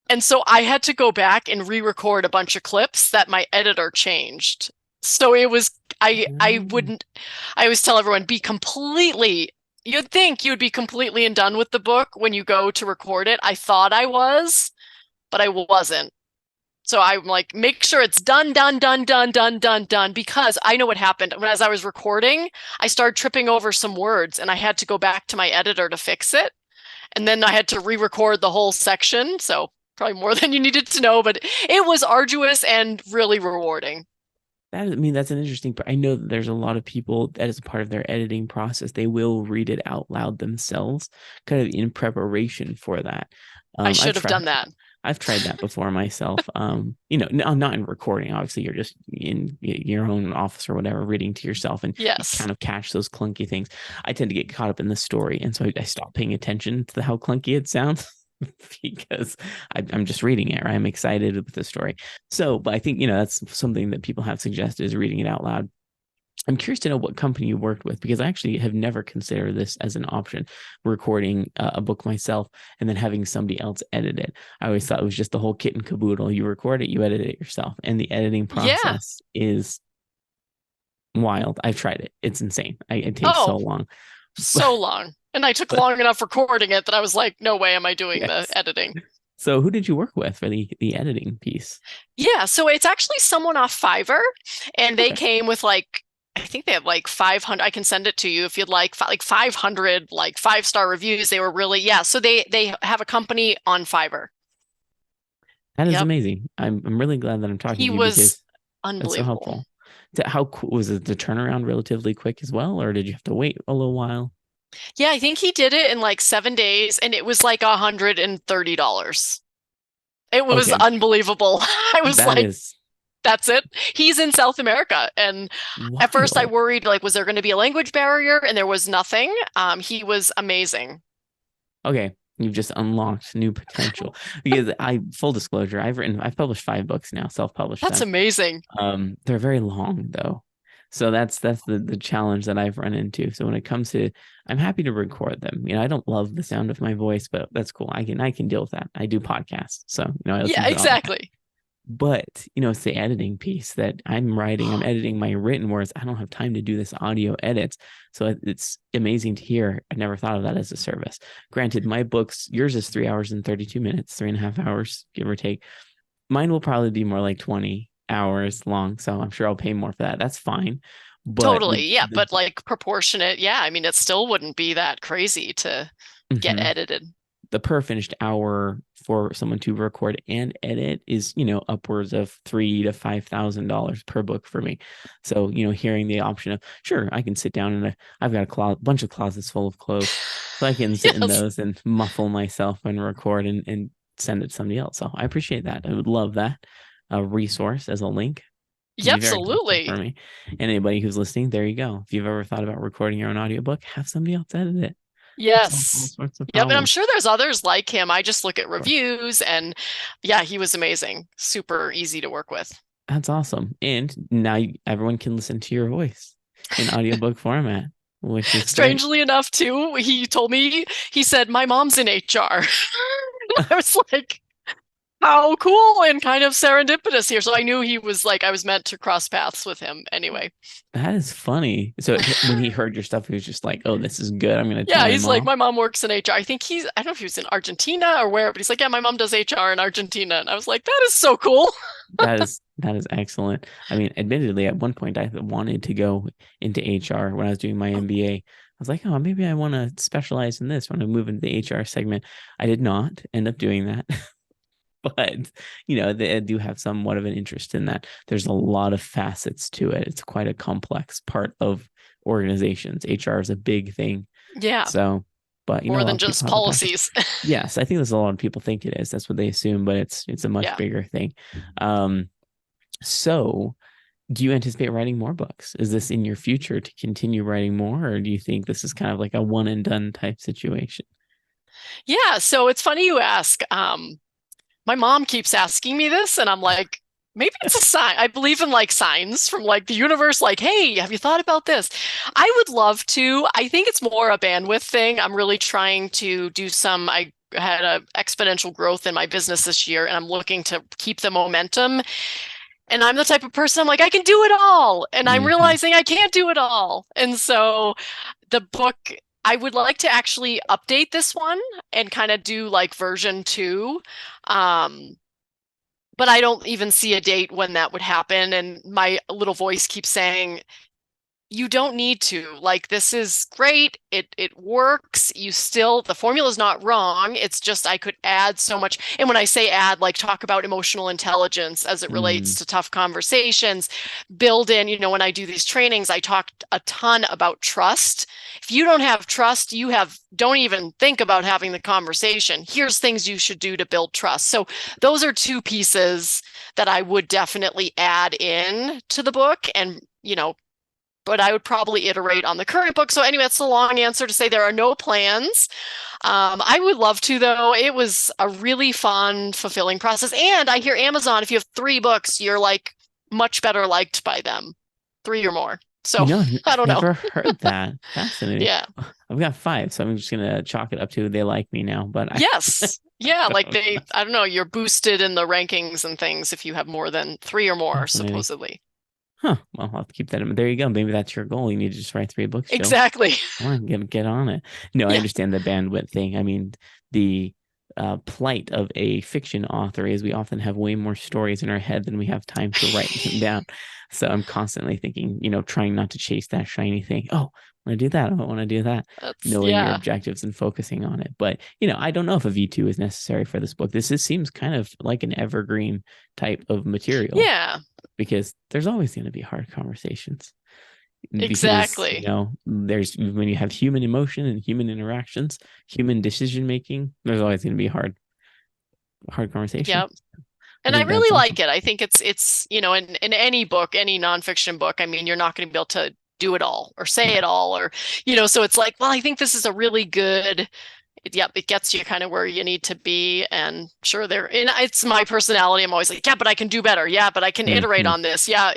And so I had to go back and re-record a bunch of clips that my editor changed. So it was I Mm. wouldn't I always tell everyone be completely you'd think you'd be completely and done with the book when you go to record it. I thought I was, but I wasn't. So I'm like, make sure it's done, done, done, done, done, done, done, because I know what happened. As I was recording, I started tripping over some words and I had to go back to my editor to fix it. And then I had to re-record the whole section. So probably more than you needed to know, but it was arduous and really rewarding. I mean, that's an interesting. I know that there's a lot of people that is a part of their editing process. They will read it out loud themselves, kind of in preparation for that. I I've should have tried. done that. I've tried that before myself. Not in recording. Obviously, you're just in your own office or whatever, reading to yourself, and you Yes. kind of catch those clunky things. I tend to get caught up in the story, and so I stop paying attention to how clunky it sounds because I'm just reading it. Right? I'm excited with the story. So, but I think that's something that people have suggested is reading it out loud. I'm curious to know what company you worked with because I actually have never considered this as an option, recording a book myself and then having somebody else edit it. I always thought it was just the whole kit and caboodle. You record it, you edit it yourself, and the editing Yeah. process is wild. I've tried it; it's insane. It takes so Oh, long. so long. And I took long enough recording it that I was like, no way am I doing the Yes. editing. So who did you work with for the editing piece? Yeah, so it's actually someone off Fiverr, and they Okay. came with like I think they have like 500. I can send it to you if you'd like, like 500 like 5-star reviews. They were really yeah. So they have a company on Fiverr. That is Yep, amazing. I'm really glad that I'm talking he to you was because that's so unbelievable. helpful. How cool was it, the turnaround relatively quick as well, or did you have to wait a little while? Yeah, I think he did it in like 7 days, and it was like $130. It was Okay, unbelievable. I was that like, is that's it. He's in South America. And at first I wild. worried, like, was there going to be a language barrier? And there was nothing. He was amazing. Okay, you've just unlocked new potential. Because full disclosure, I've published 5 books now, self-published That's them. amazing. They're very long though. So that's the challenge that I've run into. So when it comes to, I'm happy to record them. I don't love the sound of my voice, but that's cool. I can deal with that. I do podcasts. So, I listen Yeah, to all that. exactly. But, it's the editing piece that I'm editing my written words. I don't have time to do this audio edits. So it's amazing to hear. I never thought of that as a service. Granted, my books, yours is 3 hours and 32 minutes, 3.5 hours, give or take. Mine will probably be more like 20 hours long. So I'm sure I'll pay more for that. That's fine. But Totally. Yeah, but like proportionate. Yeah, I mean, it still wouldn't be that crazy to get mhm, edited. the per finished hour for someone to record and edit is, upwards of $3,000 to $5,000 per book for me. So, hearing the option of, sure, I can sit down and I've got a bunch of closets full of clothes, so I can sit in Yes. those and muffle myself and record and send it to somebody else. So I appreciate that. I would love that resource as a link. It'd Yeah, be very helpful for absolutely. me. And anybody who's listening, there you go. If you've ever thought about recording your own audiobook, have somebody else edit it. Solve all Yes. sorts of Yep, and I'm problems. sure there's others like him. I just look at Of course. reviews and yeah, he was amazing. Super easy to work with. That's awesome. And now everyone can listen to your voice in audiobook format, which is great. Strangely enough, too, he told me, he said, my mom's in HR. I was like, how cool and kind of serendipitous here. So I knew he was like, I was meant to cross paths with him anyway. That is funny. So when he heard your stuff, he was just like, "Oh, this is good. I'm going to tell Yeah, my he's like, mom." my mom works in HR. I think I don't know if he was in Argentina or where, but he's like, yeah, my mom does HR in Argentina. And I was like, that is so cool. That is excellent. I mean, admittedly, at one point, I wanted to go into HR when I was doing my MBA. I was like, "Oh, maybe I want to specialize in this when I move into the HR segment." I did not end up doing that. But they do have somewhat of an interest in that. There's a lot of facets to it. It's quite a complex part of organizations. HR is a big thing. Yeah, So, but a more lot than of people just have a passion. policies. Yes, I think that's a lot of people think it is. That's what they assume, but it's a much Yeah. bigger thing. Um, so do you anticipate writing more books? Is this in your future to continue writing more, or do you think this is kind of like a one and done type situation? Yeah, so it's funny you ask. My mom keeps asking me this, and I'm like, maybe it's a sign. I believe in like signs from like the universe, like, hey, have you thought about this? I would love to. I think it's more a bandwidth thing. I'm really trying to do I had a exponential growth in my business this year, and I'm looking to keep the momentum. And I'm the type of person I'm like, I can do it all. And I'm Hmm. realizing I can't do it all. And so the book, I would like to actually update this one and kind of do like version two. Um, but I don't even see a date when that would happen. And my little voice keeps saying, you don't need to. Like, this is great. It works. The formula is not wrong. It's just I could add so much. And when I say add, like talk about emotional intelligence as it relates Mm, to tough conversations, build in, when I do these trainings, I talk a ton about trust. If you don't have trust, don't even think about having the conversation. Here's things you should do to build trust. So those are two pieces that I would definitely add in to the book and, but I would probably iterate on the current book. So anyway, that's a long answer to say there are no plans. I would love to, though. It was a really fun, fulfilling process. And I hear Amazon, if you have 3 books, you're like much better liked by them, 3 or more. So I I've don't know. never heard that. Fascinating. Yeah. I've got 5, so I'm just gonna chalk it up to they like me now. But I Yes. Yeah. Like don't know. I don't know, you're boosted in the rankings and things if you have more than 3 or more, Fascinating. supposedly. Huh. Well, I'll have to keep that in. There you go. Maybe that's your goal. You need to just write 3 books, Jill. Exactly. Come on, get on it. No, I Yeah. understand the bandwidth thing. I mean, the plight of a fiction author is we often have way more stories in our head than we have time to write them down. So I'm constantly thinking, trying not to chase that shiny thing. Oh, I want to do that. I want to do that. Knowing your Yeah. objectives and focusing on it. But, I don't know if a V2 is necessary for this book. This seems kind of like an evergreen type of material Yeah. because there's always going to be hard conversations because Exactly. there's when you have human emotion and human interactions, human decision making, there's always going to be hard conversation. Yep. I And I think that's really awesome. like it. I think it's, in any book, any nonfiction book, I mean, you're not going to be able to do it all or say No. it all or, so it's like, well, I think this is a really good, yep, it gets you kind of where you need to be. And sure, and it's my personality. I'm always like, yeah, but I can do better. Yeah, but I can iterate Mm-hmm. on this. Yeah,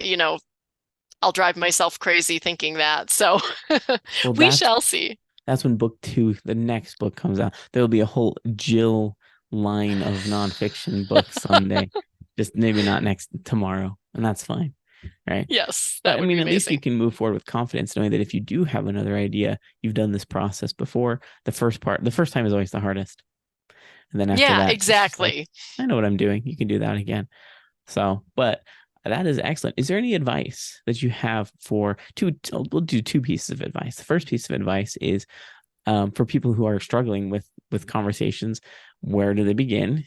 I'll drive myself crazy thinking that. So Well, we that's shall see. that's when book two, the next book comes out. There'll be a whole Jill line of nonfiction books someday. Just maybe not next tomorrow, and that's fine, right? Yes, But that I would mean, be at least you amazing. can move forward with confidence, knowing that if you do have another idea, you've done this process before. The first time is always the hardest. And then after Yeah, that, it's just like, exactly. I know what I'm doing. You can do that again. So, but that is excellent. Is there any advice that you have for we'll do two pieces of advice. The first piece of advice is for people who are struggling with conversations. Where do they begin?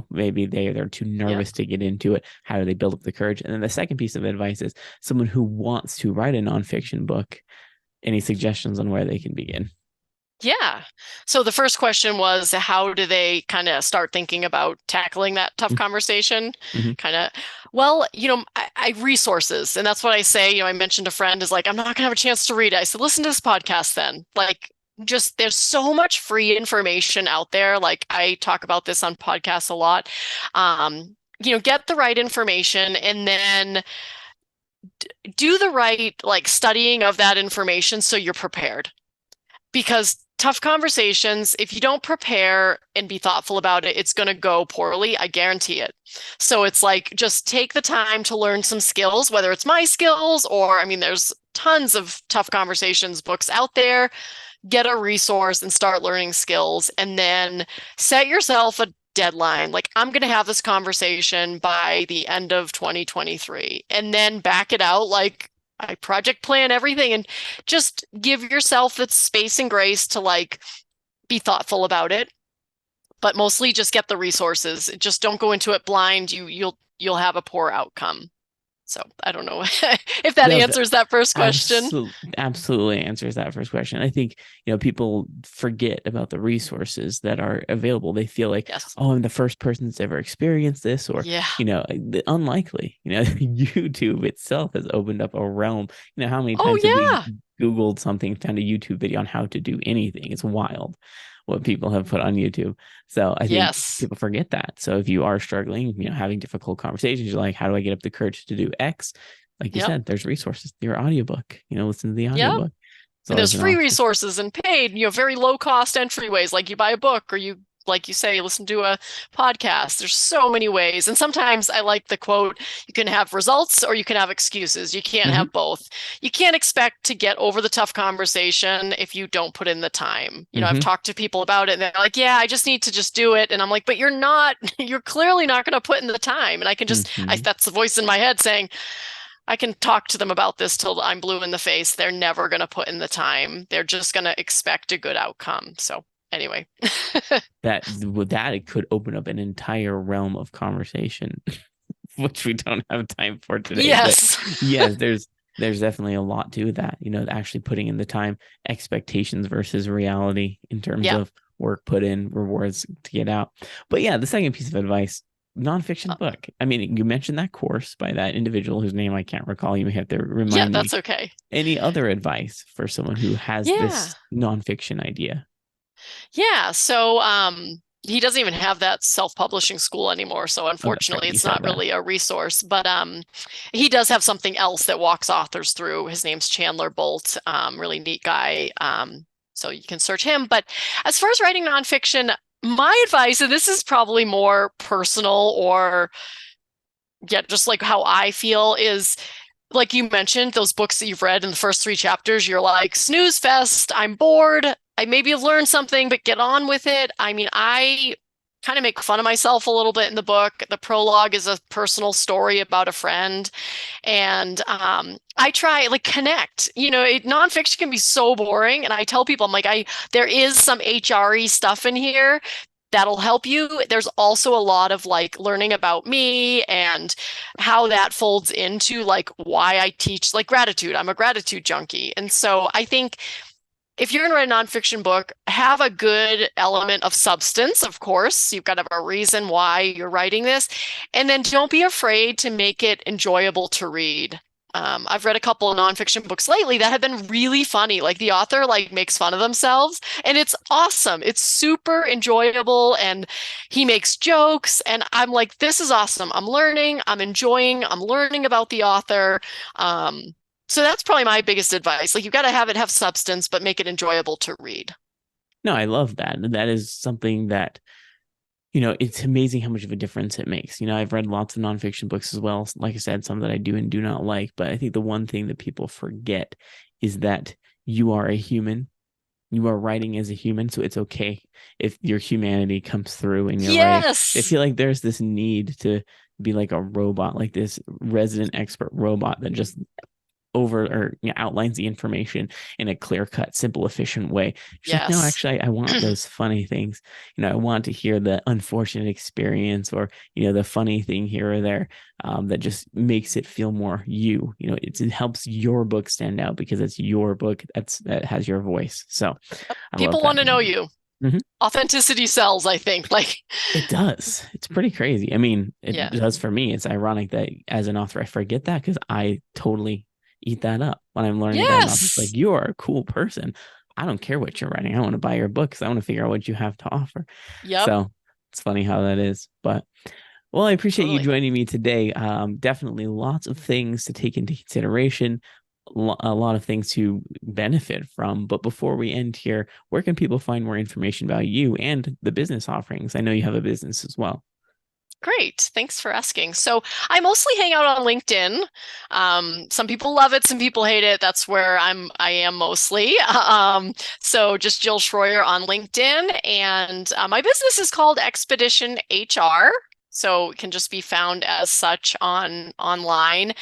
Maybe they're too Yep. nervous to get into it. How do they build up the courage? And then the second piece of advice is someone who wants to write a nonfiction book. Any suggestions on where they can begin? Yeah. So the first question was, how do they kind of start thinking about tackling that tough conversation? Mm-hmm. Kind of, well, I resources, and that's what I say. I mentioned a friend is like, I'm not gonna have a chance to read it. I said, listen to this podcast then. Like, just there's so much free information out there. Like I talk about this on podcasts a lot. Get the right information and then do the right like studying of that information so you're prepared because tough conversations, if you don't prepare and be thoughtful about it, it's going to go poorly. I guarantee it. So it's like just take the time to learn some skills, whether it's my skills or, I mean, there's tons of tough conversations books out there. Get a resource and start learning skills and then set yourself a deadline. Like, I'm going to have this conversation by the end of 2023 and then back it out like I project plan everything and just give yourself the space and grace to like be thoughtful about it. But mostly just get the resources. Just don't go into it blind. You'll have a poor outcome. So I don't know if that No, answers that first question. absolutely answers that first question. I think, people forget about the resources that are available. They feel like, Yes. oh, I'm the first person that's ever experienced this, or, Yeah. unlikely. YouTube itself has opened up a realm. How many Oh times have we yeah. Googled something, found a YouTube video on how to do anything? It's wild what people have put on YouTube. So I think Yes. people forget that. So if you are struggling, having difficult conversations, you're like, how do I get up the courage to do X? Like you Yep. said, there's resources. Your audiobook, listen to the Yep. audiobook. It's And there's always an free option. resources and paid, very low cost entryways, like you buy a book or like you say, listen to a podcast. There's so many ways. And sometimes I like the quote, you can have results or you can have excuses. You can't Mm-hmm. have both. You can't expect to get over the tough conversation if you don't put in the time. I've Mm-hmm. talked to people about it and they're like, yeah, I just need to just do it. And I'm like, but you're clearly not going to put in the time. And Mm-hmm. that's the voice in my head saying, I can talk to them about this till I'm blue in the face. They're never going to put in the time. They're just going to expect a good outcome. So anyway. That with that it could open up an entire realm of conversation, which we don't have time for today. But Yes. yes, there's definitely a lot to that. Actually putting in the time, expectations versus reality in terms Yeah. of work put in, rewards to get out. But yeah, the second piece of advice, nonfiction book. I mean, you mentioned that course by that individual whose name I can't recall. You may have to Yeah, remind me. that's okay. Any other advice for someone who has Yeah. this nonfiction idea? Yeah. So he doesn't even have that self-publishing school anymore. So Oh, that's right. unfortunately, You it's said not that. really a resource. But he does have something else that walks authors through. His name's Chandler Bolt. Really neat guy. So you can search him. But as far as writing nonfiction, my advice, and this is probably more personal or yeah, just like how I feel is like you mentioned, those books that you've read in the first three chapters, you're like, snooze fest, I'm bored. I maybe have learned something, but get on with it. I mean, I kind of make fun of myself a little bit in the book. The prologue is a personal story about a friend. And I try like connect. Nonfiction can be so boring. And I tell people, I'm like, there is some HRE stuff in here that'll help you. There's also a lot of like learning about me and how that folds into like why I teach like gratitude. I'm a gratitude junkie. And so I think if you're going to write a nonfiction book, have a good element of substance, of course. You've got to have a reason why you're writing this. And then don't be afraid to make it enjoyable to read. I've read a couple of nonfiction books lately that have been really funny. Like the author like makes fun of themselves and it's awesome. It's super enjoyable and he makes jokes and I'm like, this is awesome. I'm learning, I'm learning about the author. So that's probably my biggest advice. Like you've got to have substance, but make it enjoyable to read. No, I love that. That is something that, it's amazing how much of a difference it makes. I've read lots of nonfiction books as well. Like I said, some that I do and do not like. But I think the one thing that people forget is that you are a human. You are writing as a human. So it's okay if your humanity comes through in your writing. I Yes. feel like there's this need to be like a robot, like this resident expert robot that just outlines the information in a clear cut, simple, efficient way. She's like, no, Yes. actually, I want those funny things. I want to hear the unfortunate experience or, the funny thing here or there that just makes it feel more you. It helps your book stand out because it's your book that has your voice. So I love People that. want to know you. Mhm. Authenticity sells, I think. Like, It does. It's pretty crazy. I mean, it yeah. does for me. It's ironic that as an author, I forget that because I totally eat that up when I'm learning about an author. It's like, Yes. you are a cool person. I don't care what you're writing. I want to buy your books. I want to figure out what you have to offer. Yep. So it's funny how that is. But well, I appreciate you Totally. joining me today. Definitely lots of things to take into consideration, a lot of things to benefit from. But before we end here, where can people find more information about you and the business offerings? I know you have a business as well. Great. Thanks for asking. So I mostly hang out on LinkedIn. Some people love it, some people hate it. That's where I am mostly. So just Jill Shoyer on LinkedIn. And my business is called Expedition HR. So it can just be found as such online.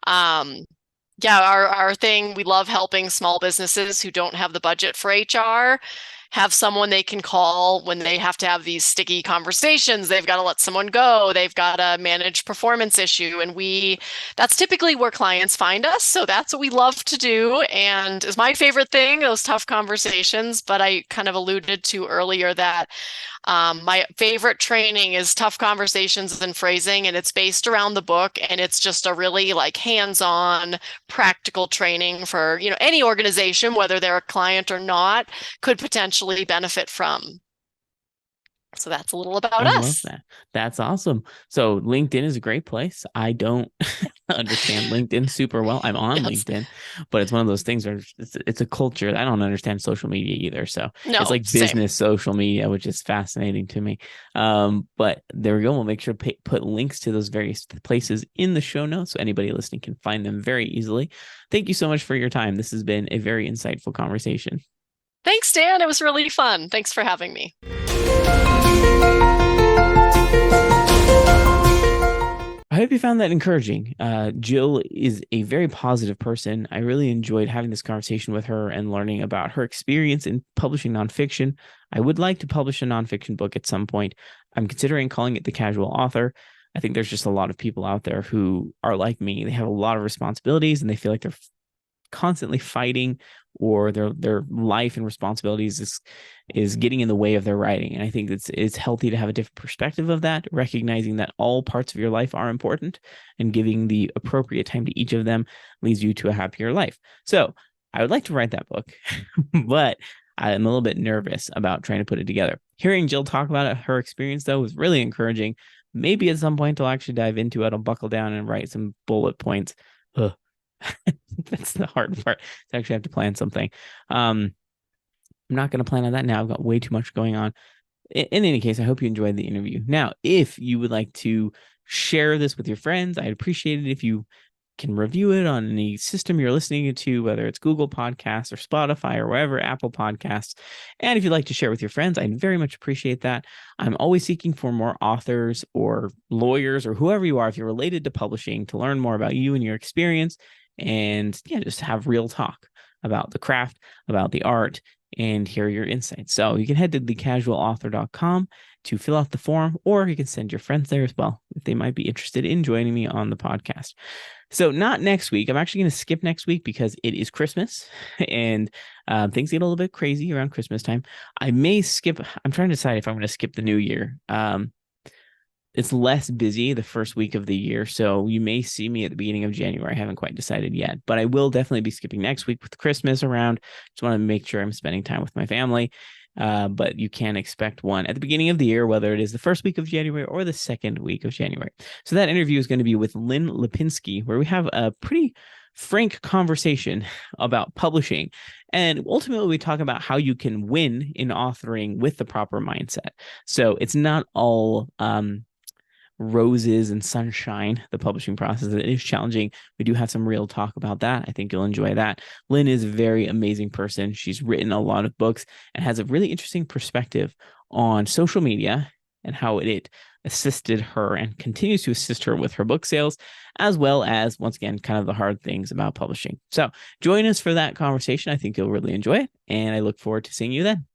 Um, yeah, our thing, we love helping small businesses who don't have the budget for HR have someone they can call when they have to have these sticky conversations. They've got to let someone go. They've got to manage performance issue. And that's typically where clients find us. So that's what we love to do. And is my favorite thing, those tough conversations. But I kind of alluded to earlier that my favorite training is tough conversations and phrasing, and it's based around the book, and it's just a really like hands-on, practical training for, any organization, whether they're a client or not, could potentially benefit from. So that's a little about I love us. that. That's awesome. So LinkedIn is a great place. I don't understand LinkedIn super well. I'm on Yes. LinkedIn, but it's one of those things where it's a culture. I don't understand social media either. So it's No, like same. business social media, which is fascinating to me. But there we go. We'll make sure to put links to those various places in the show notes so anybody listening can find them very easily. Thank you so much for your time. This has been a very insightful conversation. Thanks, Dan. It was really fun. Thanks for having me. I hope you found that encouraging. Jill is a very positive person. I really enjoyed having this conversation with her and learning about her experience in publishing nonfiction. I would like to publish a nonfiction book at some point. I'm considering calling it The Casual Author. I think there's just a lot of people out there who are like me. They have a lot of responsibilities and they feel like they're constantly fighting or their life and responsibilities is getting in the way of their writing. And I think it's healthy to have a different perspective of that, recognizing that all parts of your life are important and giving the appropriate time to each of them leads you to a happier life. So I would like to write that book, but I'm a little bit nervous about trying to put it together. Hearing Jill talk about it, her experience though was really encouraging. Maybe at some point I'll actually dive into it. I'll buckle down and write some bullet points. Ugh. That's the hard part. To actually have to plan something. I'm not going to plan on that now. I've got way too much going on. In any case, I hope you enjoyed the interview. Now, if you would like to share this with your friends, I'd appreciate it if you can review it on any system you're listening to, whether it's Google Podcasts or Spotify or wherever, Apple Podcasts. And if you'd like to share with your friends, I'd very much appreciate that. I'm always seeking for more authors or lawyers or whoever you are, if you're related to publishing, to learn more about you and your experience, and yeah, just have real talk about the craft, about the art, and hear your insights. So you can head to thecasualauthor.com to fill out the form, or you can send your friends there as well if they might be interested in joining me on the podcast. So not next week. I'm actually going to skip next week because it is Christmas and things get a little bit crazy around Christmas time. I may skip. I'm trying to decide if I'm going to skip the new year. It's less busy the first week of the year, so you may see me at the beginning of January. I haven't quite decided yet, but I will definitely be skipping next week with Christmas around. Just want to make sure I'm spending time with my family. But you can expect one at the beginning of the year, whether it is the first week of January or the second week of January. So that interview is going to be with Lynn Lipinski, where we have a pretty frank conversation about publishing. And ultimately, we talk about how you can win in authoring with the proper mindset. So it's not all roses and sunshine, the publishing process. It is challenging. We do have some real talk about that. I think you'll enjoy that. Lynn is a very amazing person. She's written a lot of books and has a really interesting perspective on social media and how it assisted her and continues to assist her with her book sales, as well as, once again, kind of the hard things about publishing. So join us for that conversation. I think you'll really enjoy it, and I look forward to seeing you then.